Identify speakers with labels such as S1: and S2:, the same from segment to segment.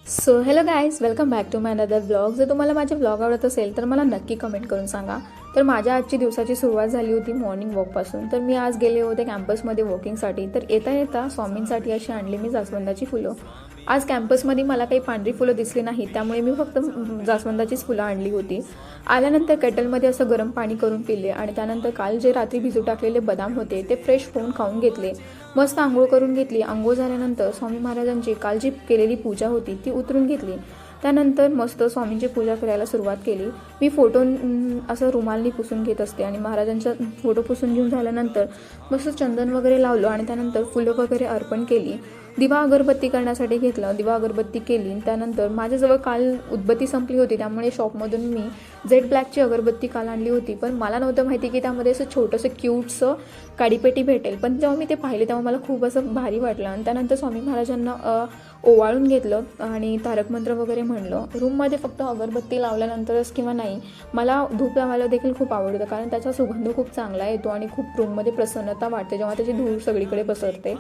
S1: So hello guys, welcome back to my another blog. जर तुम्हाला माझे ब्लॉग आवडत असेल तर मला नक्की कमेंट करून सांगा. तर माझ्या आजची दिवसाची सुरुवात झाली होती मॉर्निंग वॉकपासून. तर मी आज गेले होते कॅम्पसमध्ये वॉकिंगसाठी. तर येता येता स्वामींसाठी अशी आणली मी जास्वंदाची फुलं. आज कॅम्पसमध्ये मला काही पांढरी फुलं दिसली नाही, त्यामुळे मी फक्त जास्वंदाचीच फुलं आणली होती. आल्यानंतर केटलमध्ये असं गरम पाणी करून पिले आणि त्यानंतर काल जे रात्री भिजू टाकलेले बदाम होते ते फ्रेश होऊन खाऊन घेतले. मस्त आंघोळ करून घेतली. आंघोळ झाल्यानंतर स्वामी महाराजांची काल जी केलेली पूजा होती ती उतरून घेतली. त्यानंतर मस्त स्वामींची पूजा करायला सुरुवात केली. मी फोटो असं रुमालनी पुसून घेत असते आणि महाराजांचा फोटो पुसून घेऊन झाल्यानंतर मस्त चंदन वगैरे लावलं आणि त्यानंतर फुलं वगैरे अर्पण केली. दिवा अगरबत्ती करण्यासाठी घेतलं, दिवा अगरबत्ती केली. त्यानंतर माझ्याजवळ काल उदबत्ती संपली होती, त्यामुळे शॉपमधून मी जेड ब्लॅकची अगरबत्ती काल आणली होती. पण मला नव्हतं माहिती की त्यामध्ये असं छोटंसं क्यूटचं काडीपेटी भेटेल. पण जेव्हा मी ते पाहिले तेव्हा मला खूप असं भारी वाटलं आणि त्यानंतर स्वामी महाराजांना ओवाळून घेतलं आणि तारक मंत्र वगैरे म्हणलं. रूममध्ये फक्त अगरबत्ती लावल्यानंतरच किंवा नाही, मला धूप लावायला देखील खूप आवडतं, कारण त्याचा सुगंध खूप चांगला येतो आणि खूप रूममध्ये प्रसन्नता वाटते जेव्हा त्याची धूळ सगळीकडे पसरते.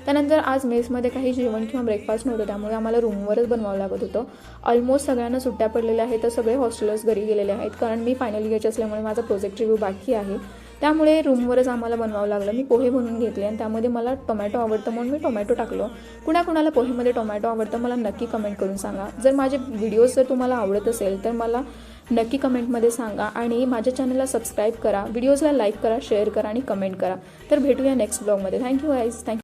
S1: त्यानंतर आज मेसमध्ये काही जेवण किंवा ब्रेकफास्ट नव्हतं, त्यामुळे आम्हाला रूमवरच बनवावं लागत होतं. ऑलमोस्ट सगळ्यांना सुट्ट्या पडलेल्या आहेत, तर सगळे हॉस्टेलर्स घरी गेलेले आहेत, कारण मी फायनल इयरची असल्यामुळे माझा प्रोजेक्ट रिव्ह्यू बाकी आहे. त्यामुळे रूमवरच आम्हाला बनवावं लागलं. मी पोहे बनवून घेतले आणि त्यामध्ये मला टोमॅटो आवडतं म्हणून मी टोमॅटो टाकलो. कुणाकुणाला पोहेमध्ये टोमॅटो आवडतं मला नक्की कमेंट करून सांगा. जर माझे व्हिडिओज जर तुम्हाला आवडत असेल तर मला नक्की कमेंटमध्ये सांगा आणि माझ्या चॅनलला सबस्क्राईब करा, व्हिडिओजला लाईक करा, शेअर करा आणि कमेंट करा. तर भेटूया नेक्स्ट ब्लॉगमध्ये. Thank you guys. थँक्यू.